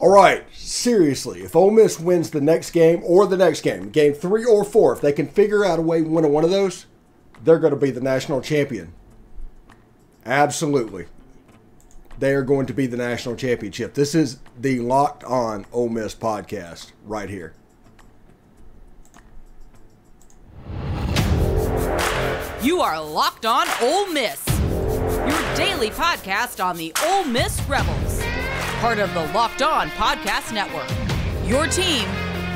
All right, seriously, if Ole Miss wins the next game or the next game, game 3 or 4, if they can figure out a way to win one of those, they're going to be the national champion. Absolutely. They are going to be the national championship. This is the Locked On Ole Miss podcast right here. You are Locked On Ole Miss, your daily podcast on the Ole Miss Rebels. Part of the Locked On Podcast Network, your team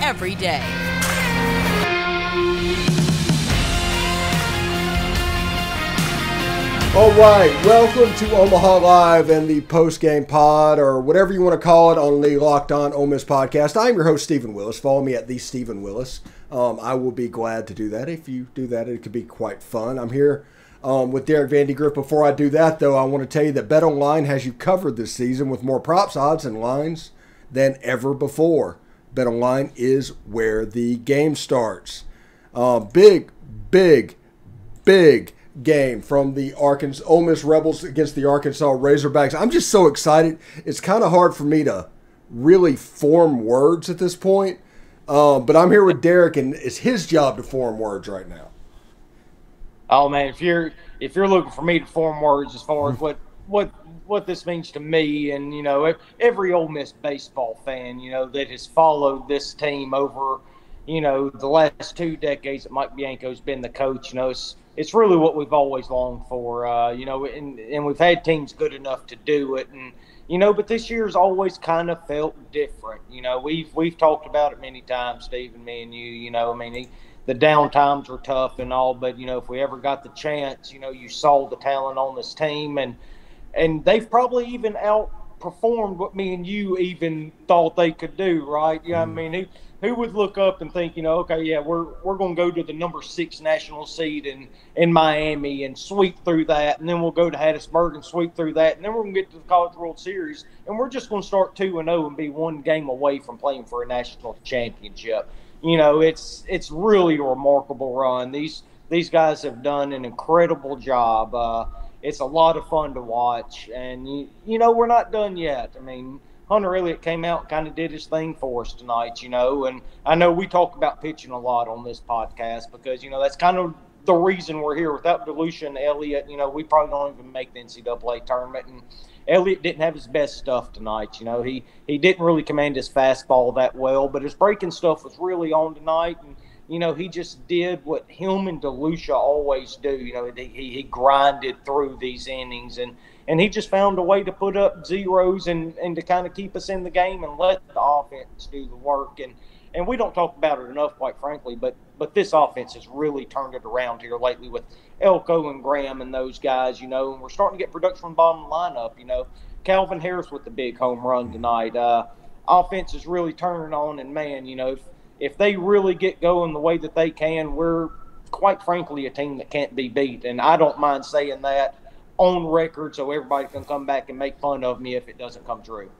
every day. All right, welcome to Omaha Live and the post-game pod, or whatever you want to call it, on the Locked On Ole Miss podcast. I'm your host, Stephen Willis. Follow me at the Stephen Willis. I will be glad to do that. If you do that, it could be quite fun. I'm here with Derek Vandy Griff. Before I do that, though, I want to tell you that BetOnline has you covered this season with more props, odds, and lines than ever before. BetOnline is where the game starts. Big game from the Ole Miss Rebels against the Arkansas Razorbacks. I'm just so excited. It's kind of hard for me to really form words at this point, but I'm here with Derek, and it's his job to form words right now. Oh man, if you're looking for me to form words as far as what this means to me, and every Ole Miss baseball fan that has followed this team over the last 2 decades that Mike Bianco's been the coach, it's really what we've always longed for, and we've had teams good enough to do it, and but this year's always kind of felt different. We've talked about it many times, Steve and me and you. The down times were tough and all, but if we ever got the chance, you saw the talent on this team, and they've probably even outperformed what me and you even thought they could do, right? Who would look up and think, okay, yeah, we're going to go to the number 6 national seed in Miami and sweep through that, and then we'll go to Hattiesburg and sweep through that, and then we're going to get to the College World Series, and we're just going to start 2-0 and be one game away from playing for a national championship. It's really a remarkable run. These guys have done an incredible job. It's a lot of fun to watch, and we're not done yet. Hunter Elliott came out and kind of did his thing for us tonight, and I know we talk about pitching a lot on this podcast because, that's kind of the reason we're here. Without DeLucia and Elliott, we probably don't even make the NCAA tournament, and Elliott didn't have his best stuff tonight. He didn't really command his fastball that well, but his breaking stuff was really on tonight, and he just did what him and DeLucia always do. He grinded through these innings, and he just found a way to put up zeros and to kind of keep us in the game and let the offense do the work. And we don't talk about it enough, quite frankly, but this offense has really turned it around here lately with Elko and Graham and those guys, and we're starting to get production from the bottom of the lineup. Calvin Harris with the big home run tonight. Offense is really turning on, and man, if they really get going the way that they can, we're quite frankly a team that can't be beat. And I don't mind saying that on record so everybody can come back and make fun of me if it doesn't come true.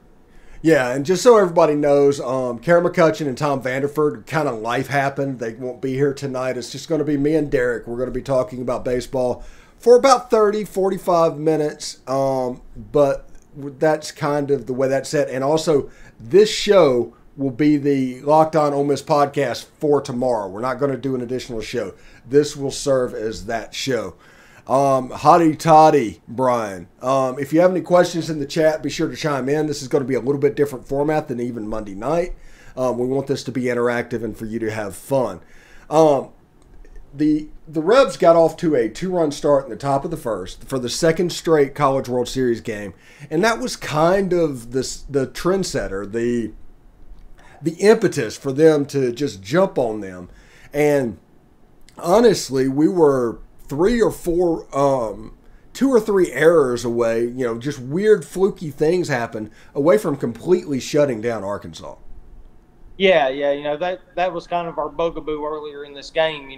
Yeah, and just so everybody knows, Karen McCutcheon and Tom Vanderford, kind of life happened. They won't be here tonight. It's just going to be me and Derek. We're going to be talking about baseball for about 30, 45 minutes, but that's kind of the way that's set. And also, this show will be the Locked On Ole Miss podcast for tomorrow. We're not going to do an additional show. This will serve as that show. Hotty toddy, Brian. If you have any questions in the chat, be sure to chime in. This is going to be a little bit different format than even Monday night. We want this to be interactive and for you to have fun. The Rebs got off to a 2-run start in the top of the first for the second straight College World Series game, and that was kind of the trendsetter, the impetus for them to just jump on them. And honestly, we were 2 or 3 errors away, just weird fluky things happen away from completely shutting down Arkansas. Yeah, that was kind of our bugaboo earlier in this game.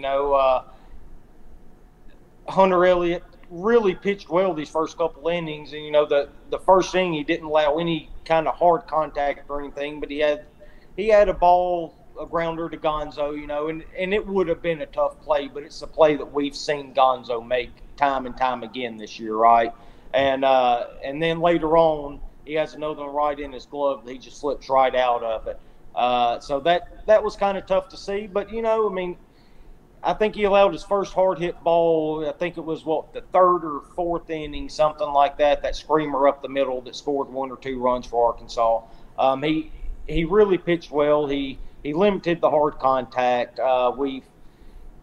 Hunter Elliott really pitched well these first couple innings, and the first inning he didn't allow any kind of hard contact or anything, but he had a ball, a grounder to Gonzo, and it would have been a tough play, but it's a play that we've seen Gonzo make time and time again this year, right? And then later on, he has another one right in his glove that he just slips right out of it. So that was kind of tough to see. But, you know, I mean, I think he allowed his first hard hit ball. I think it was the third or fourth inning, something like that. That screamer up the middle that scored 1 or 2 runs for Arkansas. He really pitched well. He limited the hard contact.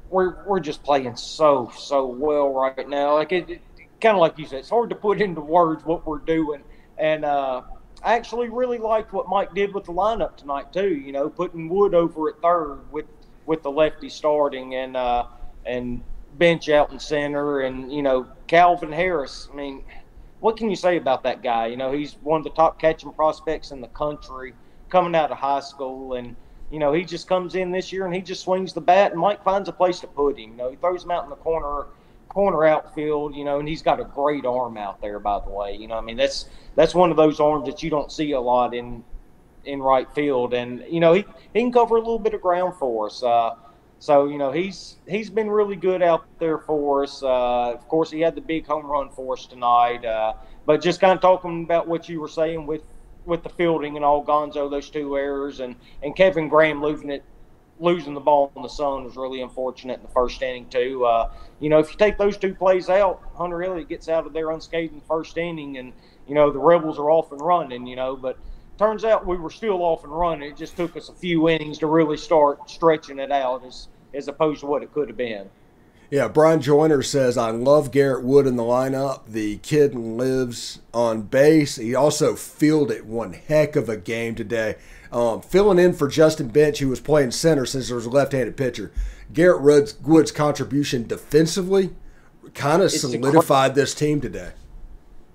We're just playing so well right now. Like it kind of like you said, it's hard to put into words what we're doing. And I actually really liked what Mike did with the lineup tonight too. You know, putting Wood over at third with the lefty starting and Bench out in center, and you know, Calvin Harris. I mean, what can you say about that guy? You know, he's one of the top catching prospects in the country coming out of high school, and you know, he just comes in this year and he just swings the bat, and Mike finds a place to put him. You know, he throws him out in the corner outfield, you know, and he's got a great arm out there, by the way. You know, I mean, that's one of those arms that you don't see a lot in right field. And, you know, he can cover a little bit of ground for us. So, you know, he's been really good out there for us. Of course, he had the big home run for us tonight. But just kind of talking about what you were saying with the fielding and all, Gonzo, those 2 errors, and Kevin Graham losing the ball in the sun was really unfortunate in the first inning too. You know, if you take those 2 plays out, Hunter Elliott gets out of there unscathed in the first inning, and you know, the Rebels are off and running. You know, but turns out we were still off and running. It just took us a few innings to really start stretching it out as opposed to what it could have been. Yeah, Brian Joyner says, I love Garrett Wood in the lineup. The kid lives on base. He also fielded one heck of a game today. Filling in for Justin Bench, who was playing center since there was a left-handed pitcher. Garrett Wood's contribution defensively kind of solidified this team today.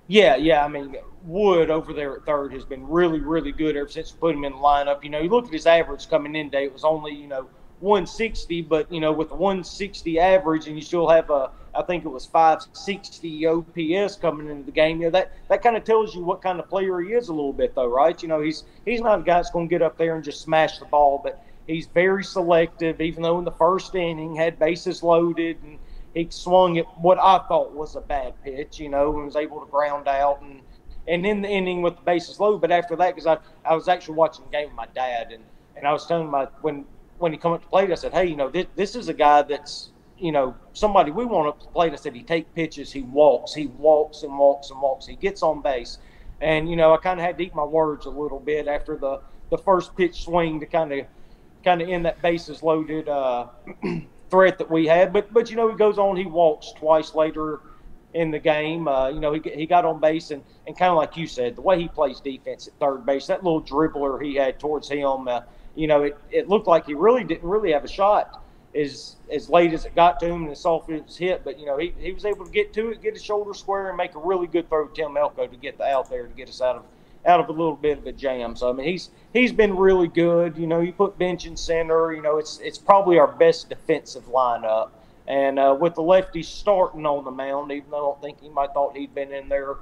Yeah. I mean, Wood over there at third has been really, really good ever since we put him in the lineup. You know, you look at his average coming in today, it was only, you know, 160, but you know, with the 160 average, and you still have I think it was 560 OPS coming into the game. You know, that kind of tells you what kind of player he is a little bit, though, right? You know, he's not a guy that's going to get up there and just smash the ball, but he's very selective. Even though in the first inning had bases loaded and he swung at what I thought was a bad pitch, you know, and was able to ground out and in the inning with the bases loaded. But after that, because I was actually watching the game with my dad, and I was telling him when he come up to plate, I said, hey, you know, this is a guy that's, you know, somebody we want up to plate. I said, he take pitches, he walks and walks and walks. He gets on base. And, you know, I kind of had to eat my words a little bit after the first pitch swing to kind of end that bases loaded threat that we had. But, you know, he goes on, he walks twice later in the game. You know, he got on base, and kind of like you said, the way he plays defense at third base, that little dribbler he had towards him, you know, it looked like he didn't really have a shot as late as it got to him and as soft as it was hit. But, you know, he was able to get to it, get his shoulder square, and make a really good throw to Tim Elko to get out there to get us out of a little bit of a jam. So, I mean, he's been really good. You know, you put Bench in center, you know, it's probably our best defensive lineup. And with the lefties starting on the mound, even though I don't think anybody thought he'd been in there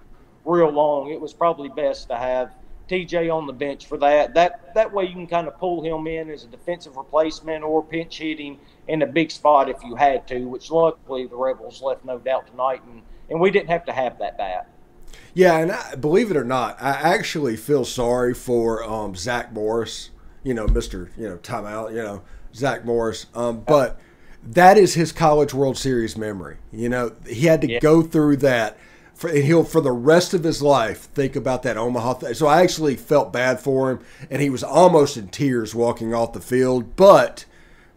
real long, it was probably best to have TJ on the bench for that. That way you can kind of pull him in as a defensive replacement or pinch hit him in a big spot if you had to, which luckily the Rebels left no doubt tonight, and we didn't have to have that bat. Yeah, and believe it or not, I actually feel sorry for Zach Morris, you know, Mr. You know, timeout, you know, Zach Morris. But that is his College World Series memory. You know, he had to go through that. And he'll, for the rest of his life, think about that Omaha thing. So I actually felt bad for him, and he was almost in tears walking off the field. But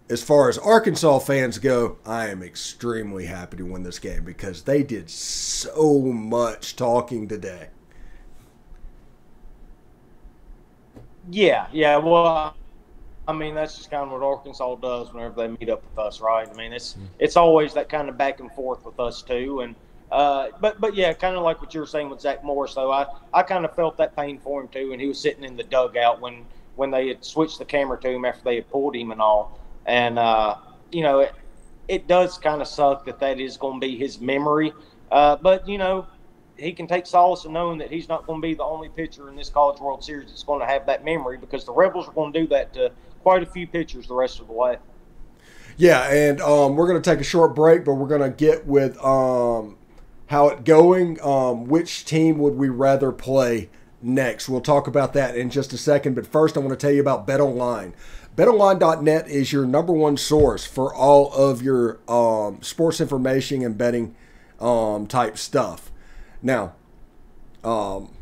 as far as Arkansas fans go, I am extremely happy to win this game because they did so much talking today. Yeah. Well, I mean, that's just kind of what Arkansas does whenever they meet up with us, right? I mean, it's always that kind of back and forth with us too, and. But yeah, kind of like what you were saying with Zach Morris, though, I kind of felt that pain for him too, and he was sitting in the dugout when they had switched the camera to him after they had pulled him and all, and you know, it does kind of suck that is going to be his memory, but you know, he can take solace in knowing that he's not going to be the only pitcher in this College World Series that's going to have that memory, because the Rebels are going to do that to quite a few pitchers the rest of the way. Yeah, and we're going to take a short break, but we're going to get with how it going. Which team would we rather play next. We'll talk about that in just a second. But first, I want to tell you about BetOnline. BetOnline.net is your number one source for all of your sports information and betting type stuff. Now,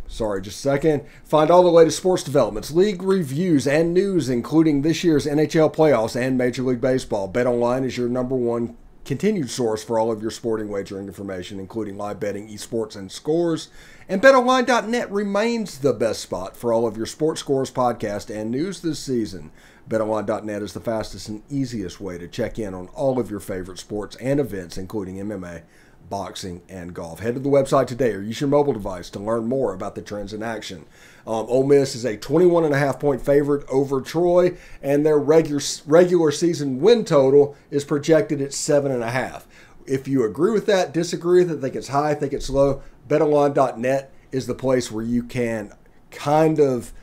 sorry, just a second. Find all the latest sports developments, league reviews, and news, including this year's NHL playoffs and Major League Baseball. BetOnline is your number one continued source for all of your sporting wagering information, including live betting, esports, and scores. And BetOnline.net remains the best spot for all of your sports scores, podcast, and news this season. BetOnline.net is the fastest and easiest way to check in on all of your favorite sports and events, including MMA, boxing, and golf. Head to the website today or use your mobile device to learn more about the trends in action. Ole Miss is a 21.5-point favorite over Troy, and their regular season win total is projected at 7.5. If you agree with that, disagree with it, think it's high, think it's low, BetOnline.net is the place where you can kind of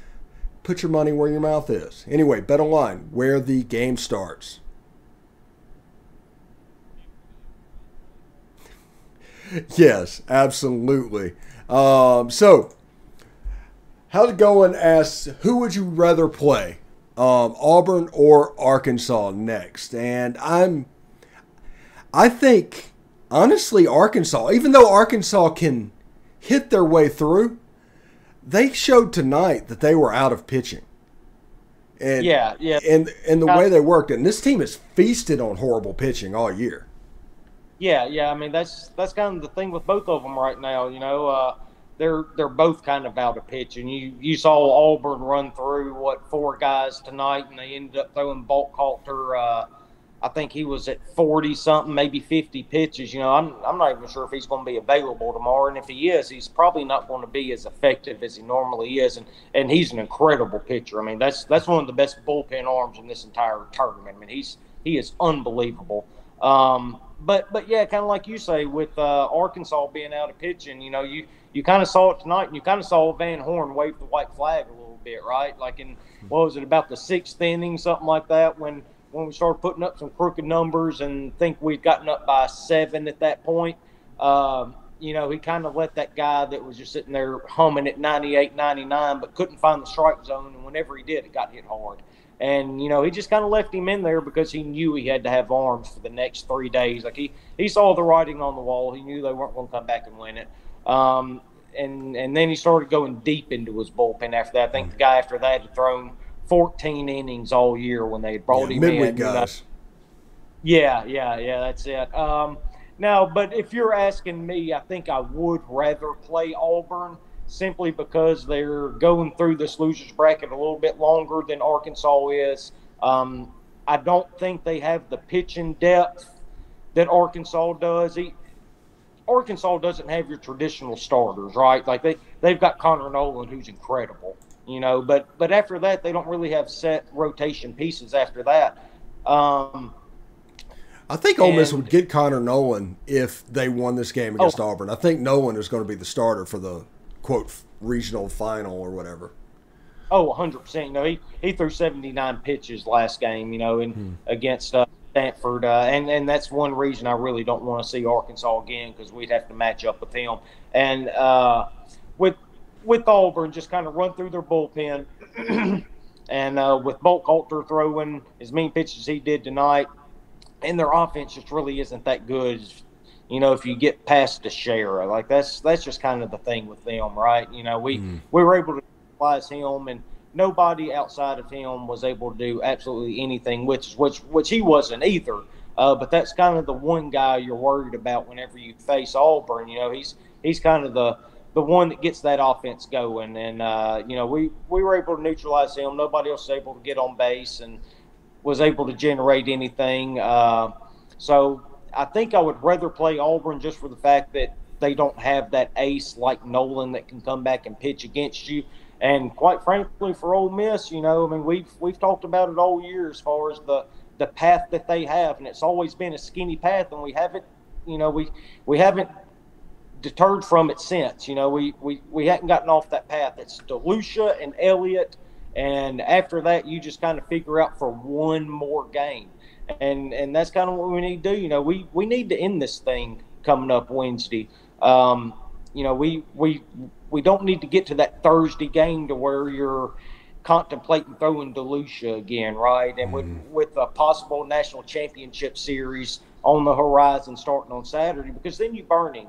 put your money where your mouth is. Anyway, BetOnline, where the game starts. Yes, absolutely. So, how's it going? Asks, who would you rather play, Auburn or Arkansas next? And I think, honestly, Arkansas, even though Arkansas can hit their way through, they showed tonight that they were out of pitching. And, yeah. And the way they worked. And this team has feasted on horrible pitching all year. Yeah. I mean, that's kind of the thing with both of them right now. You know, they're both kind of out of pitch, and you saw Auburn run through 4 guys tonight, and they ended up throwing Balkhalter. I think he was at 40 something, maybe 50 pitches. You know, I'm not even sure if he's going to be available tomorrow, and if he is, he's probably not going to be as effective as he normally is. And he's an incredible pitcher. I mean, that's one of the best bullpen arms in this entire tournament. I mean, he is unbelievable. But yeah, kind of like you say, with Arkansas being out of pitching, you know, you kind of saw it tonight, and you kind of saw Van Horn wave the white flag a little bit, right? Like in, what was it, about the 6th inning, something like that, when we started putting up some crooked numbers and think we'd gotten up by 7 at that point. You know, he kind of let that guy that was just sitting there humming at 98, 99, but couldn't find the strike zone, and whenever he did, it got hit hard. And, you know, he just kind of left him in there because he knew he had to have arms for the next 3 days. Like, he saw the writing on the wall. He knew they weren't going to come back and win it. And then he started going deep into his bullpen after that. I think the guy after that had thrown 14 innings all year when they brought him midweek in. Guys. Yeah, that's it. Now, but if you're asking me, I think I would rather play Auburn, simply because they're going through this loser's bracket a little bit longer than Arkansas is. I don't think they have the pitching depth that Arkansas does. Arkansas doesn't have your traditional starters, right? Like they've got Connor Noland, who's incredible, you know, but after that, they don't really have set rotation pieces after that. I think Ole Miss would get Connor Noland if they won this game against Auburn. I think Noland is going to be the starter for the quote regional final or whatever. 100%. You know, he threw 79 pitches last game, you know, against Stanford, and that's one reason I really don't want to see Arkansas again, because we'd have to match up with him. And with Auburn, just kind of run through their bullpen, and with Balkhalter throwing as many pitches as he did tonight, and their offense just really isn't that good. You know, if you get past Teixeira, like that's just kind of the thing with them, right? You know, we were able to utilize him, and nobody outside of him was able to do absolutely anything, which he wasn't either. But that's kind of the one guy you're worried about whenever you face Auburn. You know, he's kind of the one that gets that offense going, and you know, we were able to neutralize him. Nobody else was able to get on base and was able to generate anything. So I think I would rather play Auburn just for the fact that they don't have that ace like Noland that can come back and pitch against you. And quite frankly, for Ole Miss, you know, I mean, we've talked about it all year as far as the path that they have, and it's always been a skinny path, and we haven't, you know, we haven't deterred from it since. You know, we hadn't gotten off that path. It's DeLucia and Elliott, and after that, you just kind of figure out for one more game. And that's kind of what we need to do. You know, we need to end this thing coming up Wednesday. You know, we don't need to get to that Thursday game to where you're contemplating throwing DeLucia again, right? And with a possible national championship series on the horizon starting on Saturday, because then you burn him.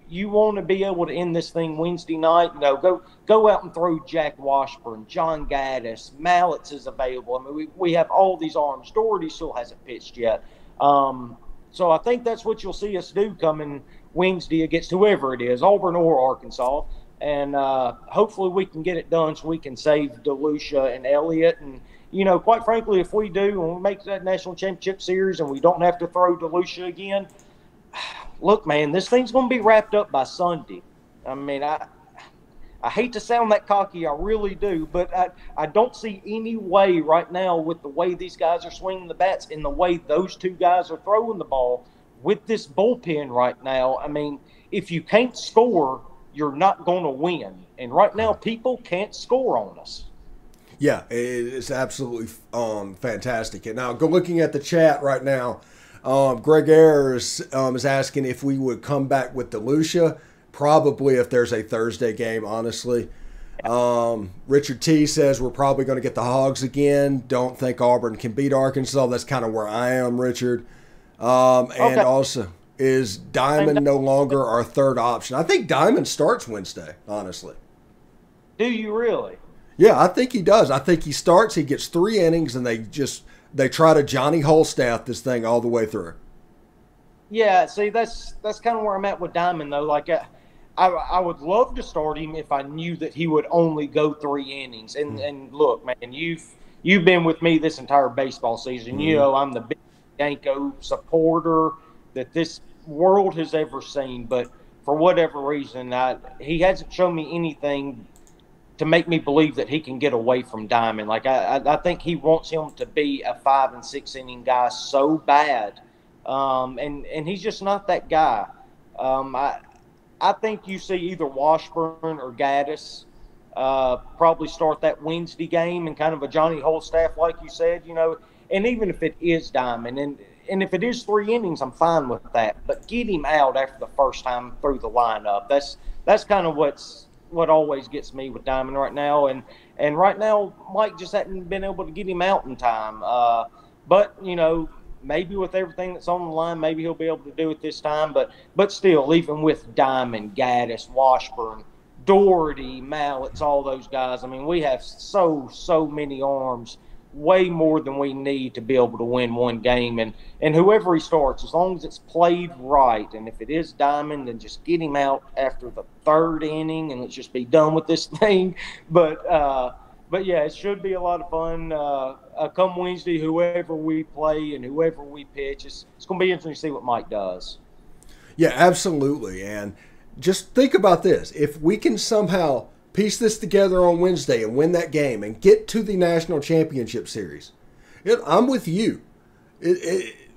You want to be able to end this thing Wednesday night. Go out and throw Jack Washburn, John Gaddis, Mallets is available. I mean, we have all these arms. Doherty still hasn't pitched yet. So I think that's what you'll see us do coming Wednesday against whoever it is, Auburn or Arkansas. And hopefully we can get it done so we can save DeLucia and Elliott. And, quite frankly, if we do and we make that national championship series and we don't have to throw DeLucia again, look, man, this thing's going to be wrapped up by Sunday. I mean, I hate to sound that cocky, I really do, but I don't see any way right now with the way these guys are swinging the bats and the way those two guys are throwing the ball with this bullpen right now. I mean, if you can't score, you're not going to win. And right now, people can't score on us. Yeah, it's absolutely fantastic. And now, looking at the chat right now, Greg Ayers is asking if we would come back with DeLucia. Probably if there's a Thursday game, honestly. Richard T says we're probably going to get the Hogs again. Don't think Auburn can beat Arkansas. That's kind of where I am, Richard. And also, is Diamond no longer our third option? I think Diamond starts Wednesday, honestly. Do you really? Yeah, I think he does. I think he starts, he gets 3 innings, and they try to Johnny Holstaff this thing all the way through. Yeah, see, that's kind of where I'm at with Diamond, though. Like, I would love to start him if I knew that he would only go 3 innings. And look, man, you've been with me this entire baseball season. You know I'm the big Yanko supporter that this world has ever seen. But for whatever reason, he hasn't shown me anything to make me believe that he can get away from Diamond. Like, I think he wants him to be a 5 and 6 inning guy so bad. And he's just not that guy. I think you see either Washburn or Gaddis probably start that Wednesday game and kind of a Johnny Holstaff, like you said, and even if it is Diamond, and if it is 3 innings, I'm fine with that. But get him out after the first time through the lineup. That's kind of what always gets me with Diamond right now. And right now, Mike just hadn't been able to get him out in time. But, maybe with everything that's on the line, maybe he'll be able to do it this time. But still, even with Diamond, Gaddis, Washburn, Doherty, Mallets, all those guys, I mean, we have so many arms, way more than we need to be able to win one game. And whoever he starts, as long as it's played right, and if it is Diamond, then just get him out after the 3rd inning and let's just be done with this thing. But yeah, it should be a lot of fun. Come Wednesday, whoever we play and whoever we pitch, it's going to be interesting to see what Mike does. Yeah, absolutely. And just think about this. If we can somehow piece this together on Wednesday and win that game and get to the national championship series, I'm with you.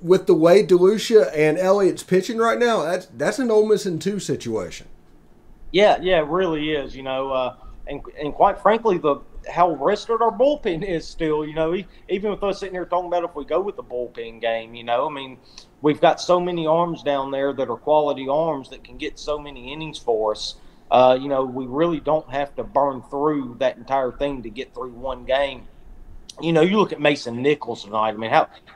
With the way DeLucia and Elliott's pitching right now, that's an Ole Miss in 2 situation. Yeah, it really is. And quite frankly, how rested our bullpen is still, even with us sitting here talking about if we go with the bullpen game, I mean, we've got so many arms down there that are quality arms that can get so many innings for us. We really don't have to burn through that entire thing to get through one game. You look at Mason Nichols tonight. I mean,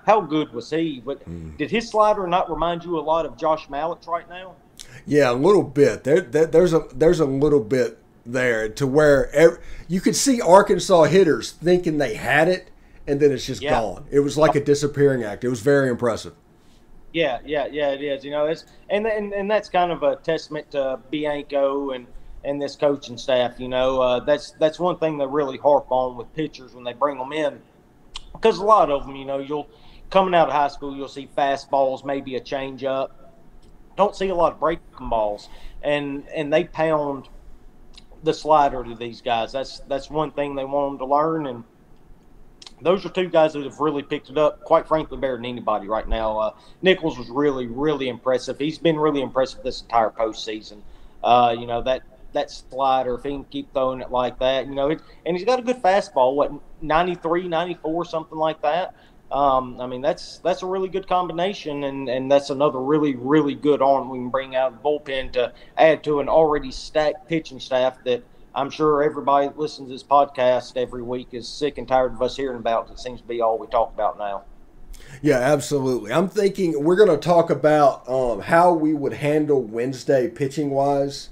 how good was he? But did his slider not remind you a lot of Josh Mallett's right now? Yeah, a little bit. There's a little bit there to where you could see Arkansas hitters thinking they had it, and then it's just gone. It was like a disappearing act. It was very impressive. Yeah, it is. And that's kind of a testament to Bianco and this coaching staff. That's one thing they really harp on with pitchers when they bring them in, because a lot of them, you'll coming out of high school, you'll see fastballs, maybe a changeup. Don't see a lot of breaking balls, and they pound the slider to these guys. That's one thing they want them to learn, and those are 2 guys that have really picked it up, quite frankly, better than anybody right now. Nichols was really, really impressive. He's been really impressive this entire postseason. That slider, if he can keep throwing it like that, and he's got a good fastball, 93, 94, something like that. I mean, that's a really good combination, and that's another really, really good arm we can bring out of the bullpen to add to an already stacked pitching staff that I'm sure everybody that listens to this podcast every week is sick and tired of us hearing about. It seems to be all we talk about now. Yeah, absolutely. I'm thinking we're going to talk about how we would handle Wednesday pitching wise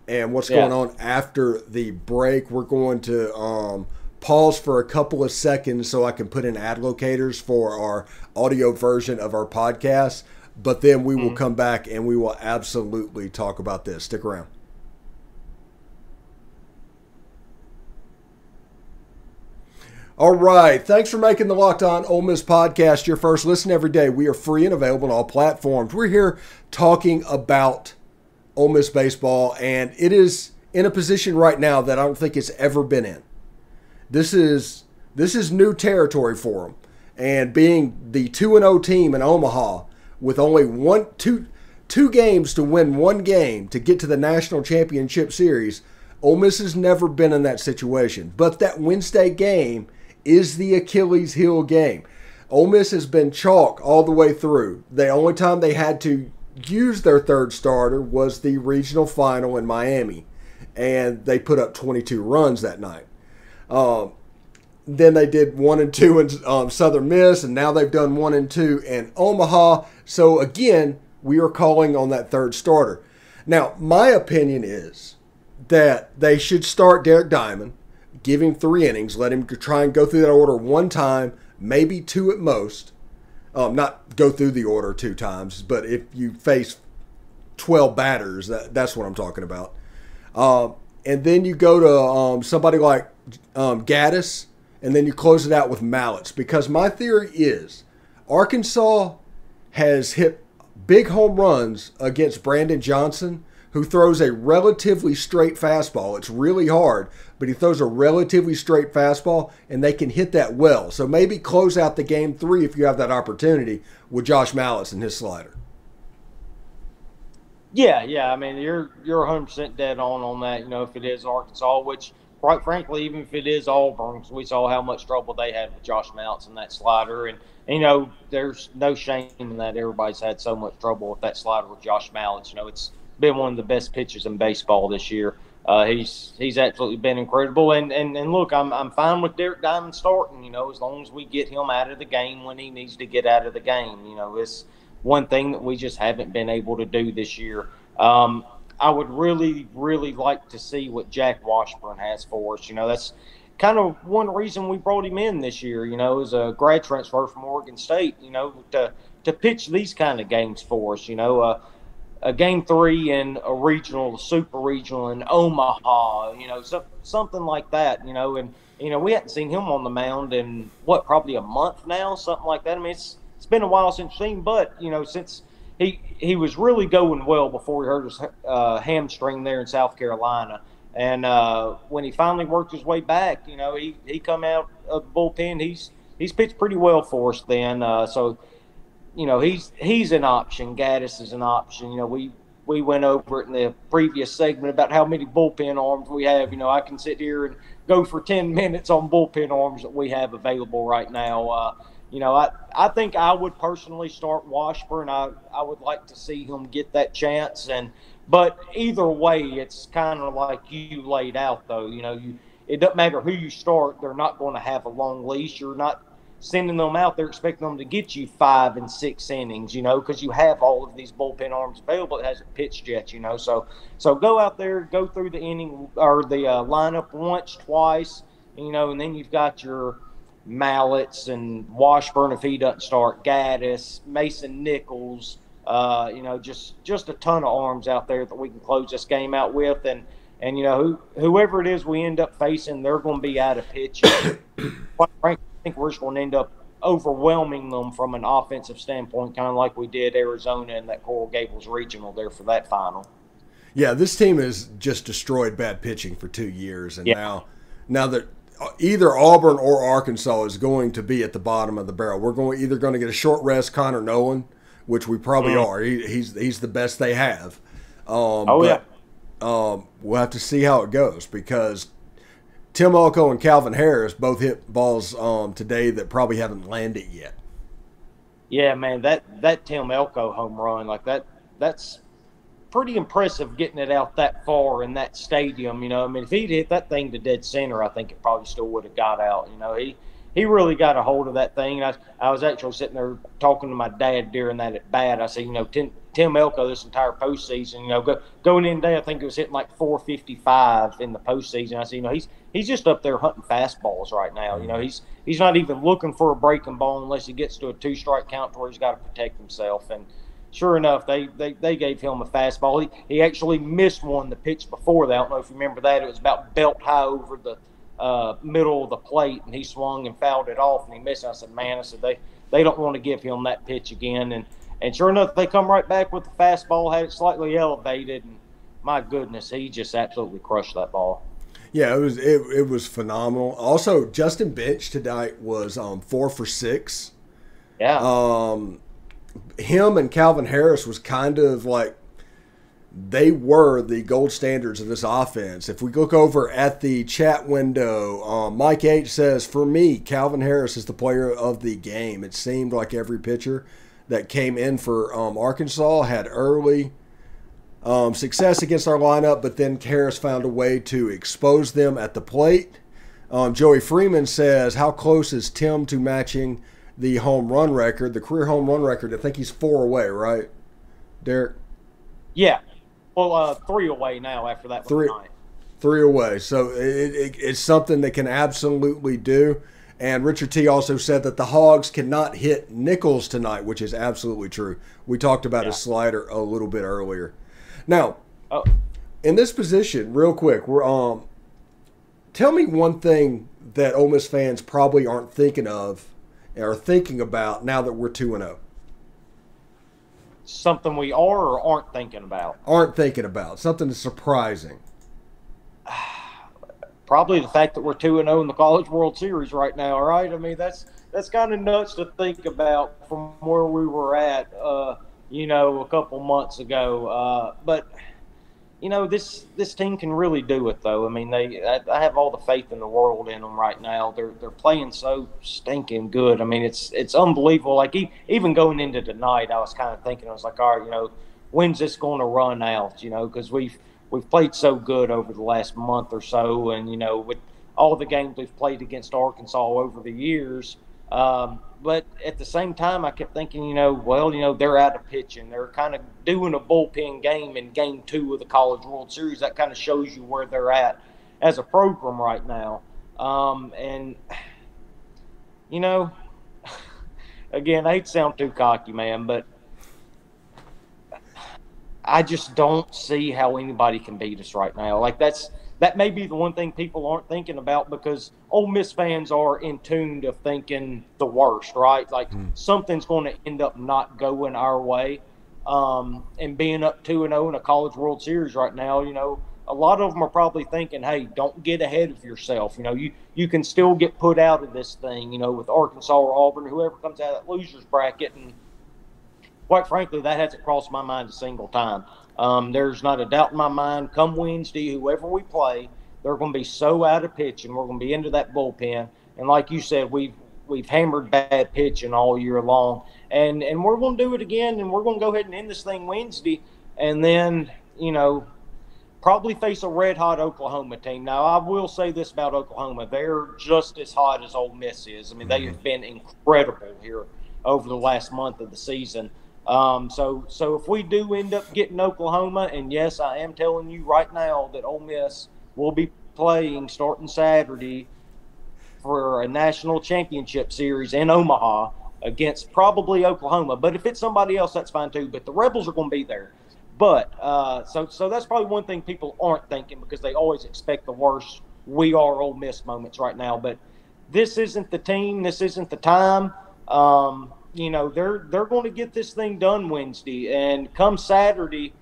and what's going on after the break. We're going to pause for a couple of seconds so I can put in ad locators for our audio version of our podcast. But then we will come back and we will absolutely talk about this. Stick around. All right. Thanks for making the Locked On Ole Miss podcast your first listen every day. We are free and available on all platforms. We're here talking about Ole Miss baseball, and it is in a position right now that I don't think it's ever been in. This is new territory for them. And being the 2-0 team in Omaha with only two games to win one game to get to the National Championship Series, Ole Miss has never been in that situation. But that Wednesday game is the Achilles heel game. Ole Miss has been chalk all the way through. The only time they had to use their third starter was the regional final in Miami, and they put up 22 runs that night. Then they did 1 and 2 in Southern Miss, and now they've done 1 and 2 in Omaha. So again, we are calling on that third starter. Now, my opinion is that they should start Derek Diamond, give him 3 innings, let him try and go through that order one time, maybe 2 at most. Not go through the order 2 times, but if you face 12 batters, that's what I'm talking about. And then you go to somebody like Gaddis, and then you close it out with Mallets. Because my theory is Arkansas has hit big home runs against Brandon Johnson, who throws a relatively straight fastball. It's really hard, but he throws a relatively straight fastball, and they can hit that well. So maybe close out the game 3 if you have that opportunity with Josh Mallets and his slider. Yeah. I mean, you're 100% dead on that. You know, if it is Arkansas, which quite frankly, even if it is Auburn, we saw how much trouble they had with Josh Mallets and that slider, and you know, there's no shame in that. Everybody's had so much trouble with that slider with Josh Mallets. You know, it's been one of the best pitchers in baseball this year. He's absolutely been incredible. And look, I'm fine with Derek Diamond starting, you know, as long as we get him out of the game when he needs to get out of the game. You know, it's one thing that we just haven't been able to do this year. I would really, really like to see what Jack Washburn has for us. You know, that's kind of one reason we brought him in this year, you know, as a grad transfer from Oregon State, you know, to pitch these kind of games for us, you know, a game 3 in a regional, super regional in Omaha, you know, something like that, you know, and, you know, we hadn't seen him on the mound in probably a month now, something like that. I mean, it's been a while since we've seen, but, you know, since he was really going well before he hurt his hamstring there in South Carolina. And when he finally worked his way back, you know, he come out of the bullpen. He's pitched pretty well for us then. So, you know, he's an option. Gaddis is an option. You know, we went over it in the previous segment about how many bullpen arms we have. You know, I can sit here and go for 10 minutes on bullpen arms that we have available right now. You know, I think I would personally start Washburn. I would like to see him get that chance. But either way, it's kind of like you laid out, though. You know, it doesn't matter who you start. They're not going to have a long leash. You're not sending them out there expecting them to get you 5 and 6 innings, you know, because you have all of these bullpen arms available. It hasn't pitched yet, you know. So go out there, go through the inning or the lineup once, twice, you know, and then you've got your Mallets and Washburn if he doesn't start, Gaddis, Mason Nichols, you know, just a ton of arms out there that we can close this game out with. And you know, whoever it is we end up facing, they're going to be out of pitch. Quite frankly, I think we're just going to end up overwhelming them from an offensive standpoint, kind of like we did Arizona in that Coral Gables regional there for that final. Yeah, this team has just destroyed bad pitching for 2 years, and now that either Auburn or Arkansas is going to be at the bottom of the barrel, we're either going to get a short rest Connor Nolan, which we probably are. He's the best they have. We'll have to see how it goes because Tim Elko and Calvin Harris both hit balls today that probably haven't landed yet. Yeah, man, that Tim Elko home run, like that's pretty impressive getting it out that far in that stadium. I mean, if he'd hit that thing to dead center, I think it probably still would have got out. He really got a hold of that thing. I was actually sitting there talking to my dad during that at bat. I said, Tim Elko this entire postseason, going in today, I think it was hitting like 455 in the postseason. I said, he's just up there hunting fastballs right now. He's not even looking for a breaking ball unless he gets to a 2-strike count where he's got to protect himself. And sure enough, they gave him a fastball. He actually missed one the pitch before that. I don't know if you remember that. It was about belt high over the middle of the plate, and he swung and fouled it off, and he missed it. I said, they don't want to give him that pitch again. And sure enough, they come right back with the fastball, had it slightly elevated, and my goodness, he just absolutely crushed that ball. Yeah, it was phenomenal. Also, Justin Bench tonight was 4 for 6. Yeah. Him and Calvin Harris was kind of like they were the gold standards of this offense. If we look over at the chat window, Mike H says, for me, Calvin Harris is the player of the game. It seemed like every pitcher that came in for Arkansas had early success against our lineup, but then Harris found a way to expose them at the plate. Joey Freeman says, how close is Tim to matching the home run record, the career home run record? I think he's 4 away, right, Derek? Yeah. Well, 3 away now after that one tonight. 3 away. So it's something they can absolutely do. And Richard T. also said that the Hogs cannot hit Nichols tonight, which is absolutely true. We talked about his slider a little bit earlier. Now, in this position, real quick, we're tell me one thing that Ole Miss fans probably aren't thinking of or thinking about now that we're 2-0. Something we are or aren't thinking about? Aren't thinking about. Something that's surprising. Probably the fact that we're 2-0 in the College World Series right now, right? I mean, that's kind of nuts to think about from where we were at, a couple months ago. But this team can really do it, though. I mean, I have all the faith in the world in them right now. They're playing so stinking good. I mean, it's unbelievable. Like even going into tonight, I was kind of thinking, I was like, all right, when's this going to run out? Because we've played so good over the last month or so, and with all the games we've played against Arkansas over the years. But at the same time, I kept thinking, they're out of pitching. They're kind of doing a bullpen game in Game 2 of the College World Series. That kind of shows you where they're at as a program right now. Again, I hate to sound too cocky, man, but I just don't see how anybody can beat us right now. Like that may be the one thing people aren't thinking about, because Ole Miss fans are in tune to thinking the worst, right? Like something's going to end up not going our way. And being up 2-0 in a College World Series right now, a lot of them are probably thinking, hey, don't get ahead of yourself. You can still get put out of this thing, with Arkansas or Auburn, whoever comes out of that loser's bracket. And quite frankly, that hasn't crossed my mind a single time. There's not a doubt in my mind, come Wednesday, whoever we play, they're going to be so out of pitching. We're going to be into that bullpen. And like you said, we've hammered bad pitching all year long. And we're going to do it again, and we're going to go ahead and end this thing Wednesday. And then, probably face a red-hot Oklahoma team. Now, I will say this about Oklahoma. They're just as hot as Ole Miss is. I mean, they have been incredible here over the last month of the season. So if we do end up getting Oklahoma, and yes, I am telling you right now that Ole Miss will be playing starting Saturday for a national championship series in Omaha against probably Oklahoma. But if it's somebody else, that's fine too. But the Rebels are going to be there. But so that's probably one thing people aren't thinking, because they always expect the worst we are Ole Miss moments right now. But this isn't the team. This isn't the time. They're going to get this thing done Wednesday, and come Saturday,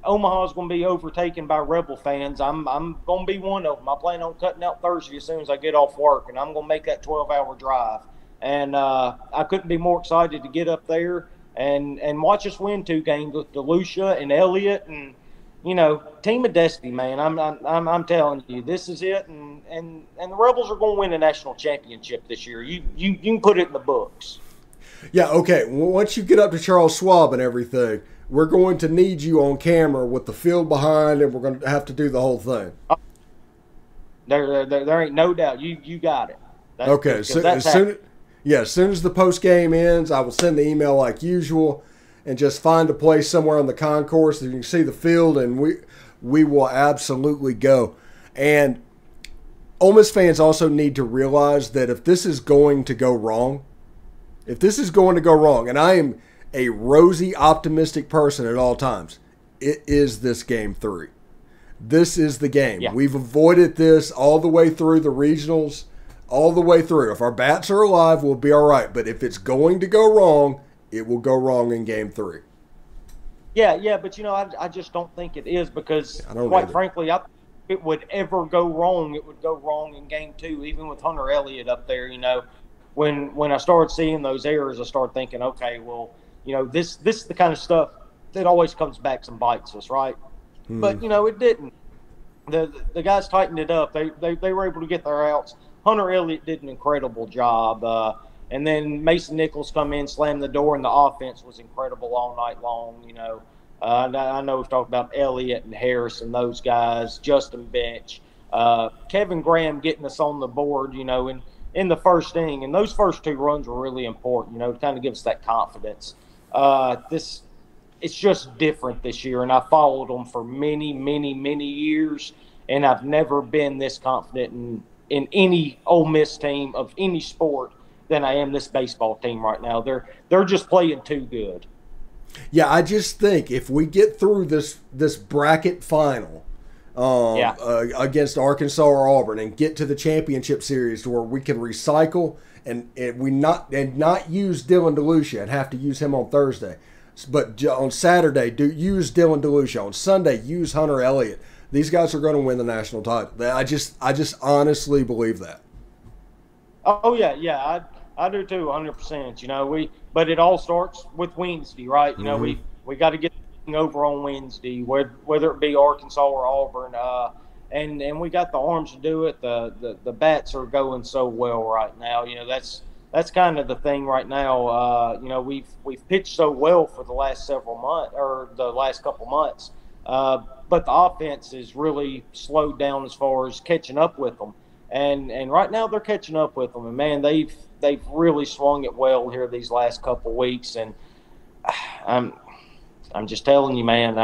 Omaha's going to be overtaken by Rebel fans. I'm going to be one of them. I plan on cutting out Thursday as soon as I get off work, and I'm going to make that 12-hour drive. And I couldn't be more excited to get up there and watch us win 2 games with DeLucia and Elliott. And team of destiny, man. I'm telling you, this is it, and the Rebels are going to win a national championship this year. You can put it in the books. Yeah, okay. Once you get up to Charles Schwab and everything, we're going to need you on camera with the field behind, and we're going to have to do the whole thing. There ain't no doubt. You got it. Okay, so as soon as the post game ends, I will send the email like usual, and just find a place somewhere on the concourse that you can see the field, and we will absolutely go. And Ole Miss fans also need to realize that if this is going to go wrong, and I am a rosy, optimistic person at all times, it is this game 3. This is the game. Yeah. We've avoided this all the way through the regionals, all the way through. If our bats are alive, we'll be all right. But if it's going to go wrong, it will go wrong in game 3. Yeah, but I just don't think it is because, quite frankly, if it would ever go wrong, it would go wrong in game 2, even with Hunter Elliott up there. When I started seeing those errors, I started thinking, okay, well, this is the kind of stuff that always comes back and bites us, right? But it didn't. The guys tightened it up. They were able to get their outs. Hunter Elliott did an incredible job. And then Mason Nichols come in, slammed the door, and the offense was incredible all night long. I know we've talked about Elliott and Harris and those guys, Justin Bench, Kevin Graham getting us on the board, in the first inning. And those first 2 runs were really important, to kind of give us that confidence. It's just different this year, and I followed them for many, many, many years, and I've never been this confident in any Ole Miss team of any sport than I am this baseball team right now. They're just playing too good. Yeah, I just think if we get through this bracket final against Arkansas or Auburn and get to the championship series where we can recycle and not use Dylan DeLucia and have to use him on Thursday, but on Saturday use Dylan DeLucia. On Sunday use Hunter Elliott. These guys are going to win the national title. I just honestly believe that. Oh yeah, I do too, 100%. But it all starts with Wednesday, right? We got to get over on Wednesday, whether it be Arkansas or Auburn, and we got the arms to do it. The bats are going so well right now. That's kind of the thing right now. We've pitched so well for the last several months or the last couple months, but the offense is really slowed down as far as catching up with them. And right now they're catching up with them. And man, they've really swung it well here these last couple weeks. And I'm just telling you, man.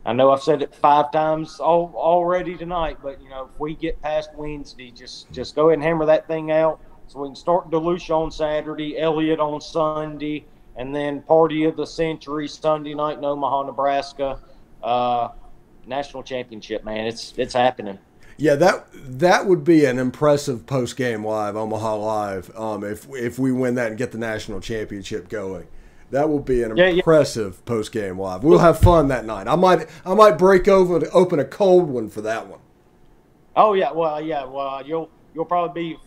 I know I've said it 5 times already tonight, but if we get past Wednesday, just go ahead and hammer that thing out. So we can start DeLucia on Saturday, Elliott on Sunday, and then party of the century Sunday night in Omaha, Nebraska. National championship, man. It's happening. Yeah, that would be an impressive post-game live, Omaha Live, if we win that and get the national championship going. That will be an impressive post-game live. We'll have fun that night. I might break open a cold one for that one. Oh yeah, well you'll probably be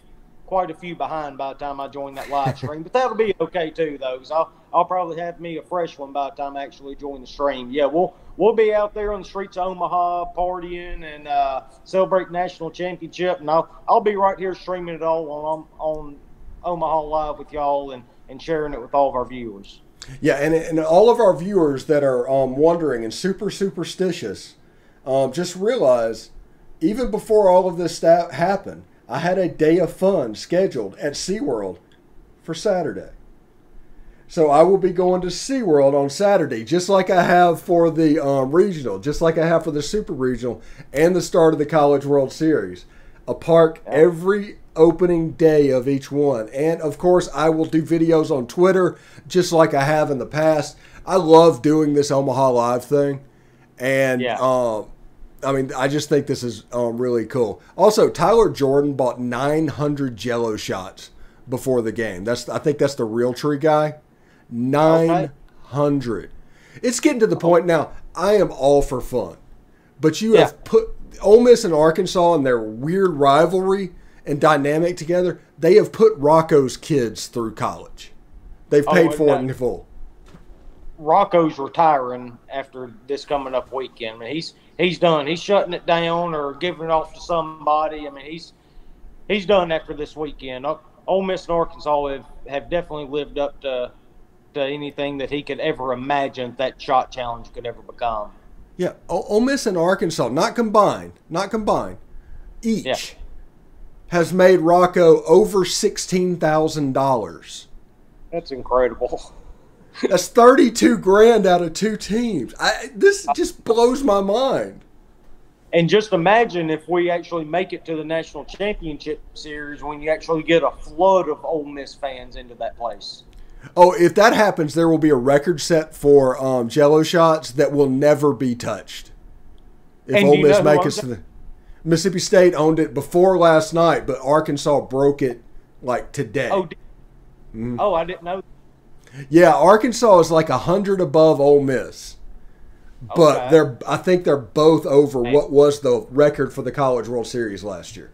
quite a few behind by the time I join that live stream, but that'll be okay too, though, because I'll probably have me a fresh one by the time I actually join the stream. Yeah, we'll be out there on the streets of Omaha partying and celebrate national championship, and I'll be right here streaming it all on Omaha Live with y'all and sharing it with all of our viewers. Yeah, and all of our viewers that are wondering and super superstitious, just realize even before all of this happened, I had a day of fun scheduled at SeaWorld for Saturday. So I will be going to SeaWorld on Saturday, just like I have for the regional, just like I have for the Super Regional and the start of the College World Series. A park every opening day of each one. And, of course, I will do videos on Twitter, just like I have in the past. I love doing this Omaha Live thing. And, I just think this is really cool. Also, Tyler Jordan bought 900 Jell-O shots before the game. I think that's the Realtree guy. 900. It's getting to the point now, I am all for fun. But you have put Ole Miss and Arkansas and their weird rivalry and dynamic together, they have put Rocco's kids through college. They've paid for it in full. Rocco's retiring after this coming up weekend. I mean, he's done. He's shutting it down or giving it off to somebody. I mean, he's done after this weekend. Ole Miss and Arkansas have definitely lived up to anything that he could ever imagine that shot challenge could ever become. Yeah, Ole Miss and Arkansas, not combined, each has made Rocco over $16,000. That's incredible. That's 32 grand out of two teams. This just blows my mind. And just imagine if we actually make it to the national championship series when you actually get a flood of Ole Miss fans into that place. Oh, if that happens, there will be a record set for Jello shots that will never be touched. If Ole Miss make it to the Mississippi State owned it before last night, but Arkansas broke it like today. Oh, I didn't know. Yeah, Arkansas is like 100 above Ole Miss. But I think they're both over what was the record for the College World Series last year.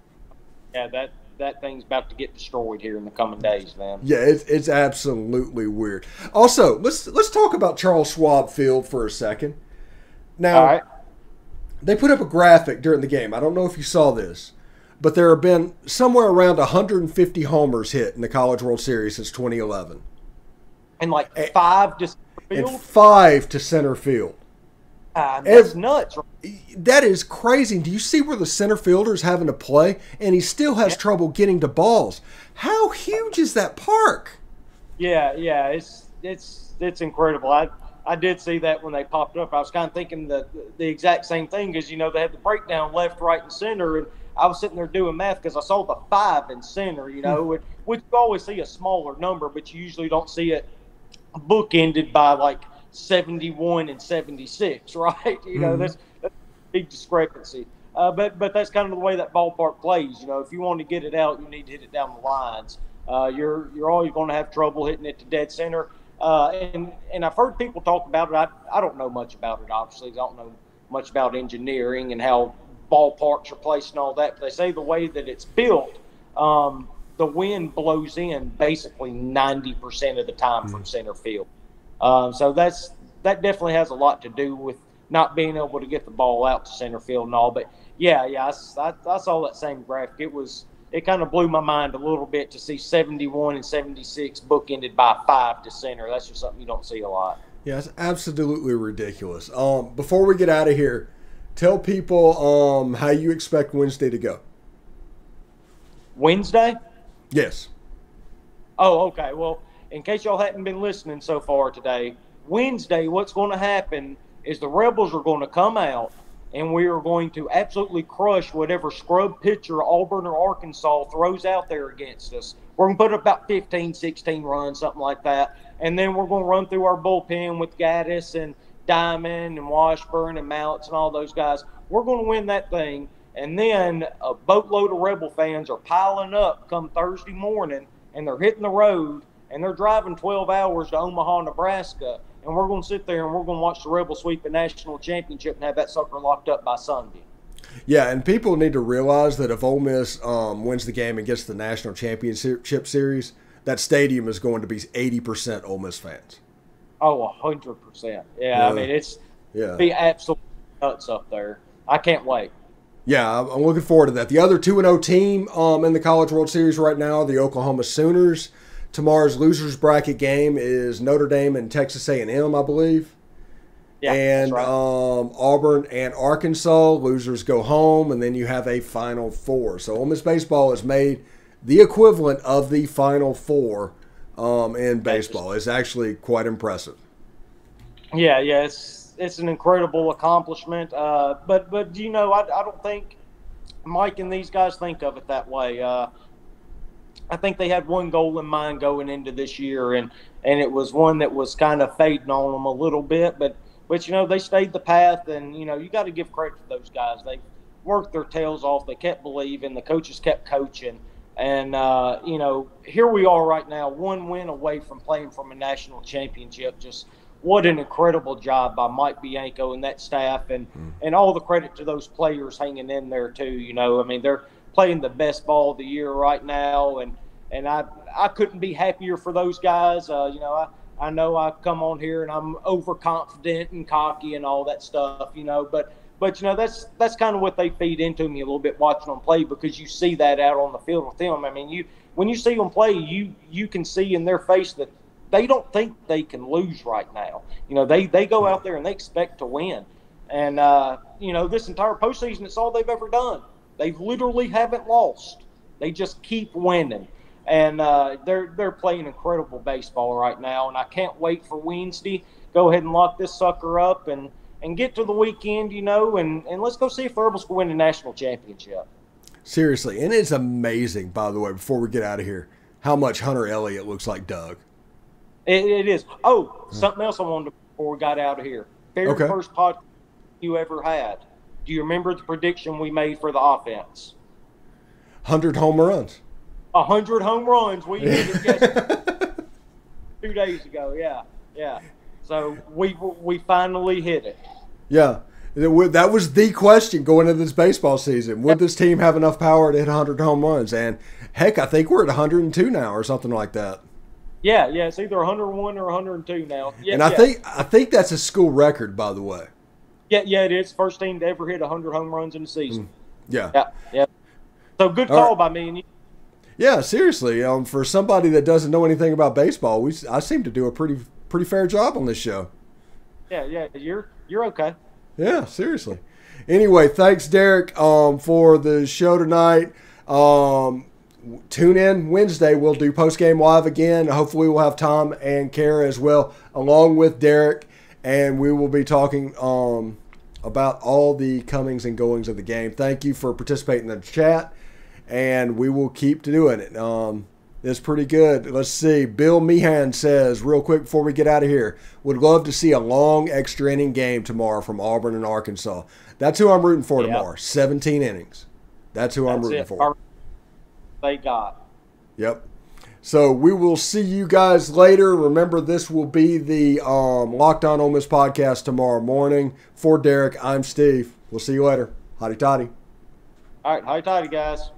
Yeah, that thing's about to get destroyed here in the coming days, man. Yeah, it's absolutely weird. Also, let's talk about Charles Schwab Field for a second. Now, they put up a graphic during the game. I don't know if you saw this, but there have been somewhere around 150 homers hit in the College World Series since 2011. And like 5 to center field? And 5 to center field. That's nuts. That is crazy. Do you see where the center fielder is having to play, and he still has trouble getting to balls? How huge is that park? Yeah, it's incredible. I did see that when they popped up. I was kind of thinking the exact same thing because, they had the breakdown left, right, and center, and I was sitting there doing math because I saw the 5 in center, which you always see a smaller number, but you usually don't see it bookended by like 71 and 76, right? That's a big discrepancy. But that's kind of the way that ballpark plays. If you want to get it out, you need to hit it down the lines. You're always going to have trouble hitting it to dead center. And I've heard people talk about it. I don't know much about it, obviously. I don't know much about engineering and how ballparks are placed and all that. But they say the way that it's built, the wind blows in basically 90% of the time from center field. So that definitely has a lot to do with not being able to get the ball out to center field and all. But I saw that same graphic. It kind of blew my mind a little bit to see 71 and 76 bookended by 5 to center. That's just something you don't see a lot. Yeah, it's absolutely ridiculous. Before we get out of here, tell people how you expect Wednesday to go. Wednesday? Yes. Oh, okay. Well, in case y'all hadn't been listening so far today, Wednesday, what's going to happen is the Rebels are going to come out and we are going to absolutely crush whatever scrub pitcher Auburn or Arkansas throws out there against us. We're going to put up about 15, 16 runs, something like that. And then we're going to run through our bullpen with Gaddis and Diamond and Washburn and Mounts and all those guys. We're going to win that thing. And then a boatload of Rebel fans are piling up come Thursday morning, and they're hitting the road, and they're driving 12 hours to Omaha, Nebraska, and we're going to sit there and we're going to watch the Rebels sweep the national championship and have that sucker locked up by Sunday. Yeah, and people need to realize that if Ole Miss wins the game and gets the national championship series, that stadium is going to be 80% Ole Miss fans. Oh, 100%. Yeah, I mean, it's be absolutely nuts up there. I can't wait. Yeah, I'm looking forward to that. The other 2-0 team in the College World Series right now, the Oklahoma Sooners. Tomorrow's losers bracket game is Notre Dame and Texas A&M, I believe. Yeah, and that's right. Auburn and Arkansas, losers go home, and then you have a Final Four. So Ole Miss baseball has made the equivalent of the Final Four in baseball. It's actually quite impressive. Yeah, it's an incredible accomplishment. But I don't think Mike and these guys think of it that way. I think they had one goal in mind going into this year, and it was one that was kind of fading on them a little bit. But they stayed the path, and you got to give credit to those guys. They worked their tails off. They kept believing. The coaches kept coaching, and here we are right now, one win away from playing from a national championship. Just what an incredible job by Mike Bianco and that staff, and all the credit to those players hanging in there too. I mean, they're playing the best ball of the year right now, and I couldn't be happier for those guys. I I know I come on here and I'm overconfident and cocky and all that stuff, but that's kind of what they feed into me a little bit watching them play, because you see that out on the field with them. I mean, when you see them play, you can see in their face that they don't think they can lose right now. They go out there and they expect to win. And, this entire postseason, it's all they've ever done. They literally haven't lost. They just keep winning. And they're playing incredible baseball right now. And I can't wait for Wednesday. Go ahead and lock this sucker up and get to the weekend, and let's go see if the Rebels can win the national championship. Seriously. And it's amazing, by the way, before we get out of here, how much Hunter Elliott looks like Doug. It is. Oh, something else I wanted to before we got out of here. First podcast you ever had. Do you remember the prediction we made for the offense? 100 home runs. 100 home runs. We did it yesterday, 2 days ago. Yeah. So we finally hit it. Yeah. That was the question going into this baseball season. Would this team have enough power to hit 100 home runs? And, heck, I think we're at 102 now or something like that. Yeah, it's either 101 or 102 now. Yeah, and I think that's a school record, by the way. Yeah, it is. First team to ever hit 100 home runs in a season. Yeah. So good call by me and you. Yeah, seriously. For somebody that doesn't know anything about baseball, I seem to do a pretty fair job on this show. Yeah, you're okay. Yeah, seriously. Anyway, thanks, Derek, for the show tonight. Tune in Wednesday. We'll do post-game live again. Hopefully we'll have Tom and Kara as well, along with Derek, and we will be talking about all the comings and goings of the game. Thank you for participating in the chat, and we will keep doing it. It's pretty good. Let's see. Bill Meehan says, real quick before we get out of here, would love to see a long extra inning game tomorrow from Auburn and Arkansas. That's who I'm rooting for tomorrow. 17 innings. That's who I'm rooting for. They got. Yep. So we will see you guys later. Remember, this will be the Locked On Ole Miss podcast tomorrow morning. For Derek, I'm Steve. We'll see you later. Hotty toddy. All right. Hotty toddy, guys.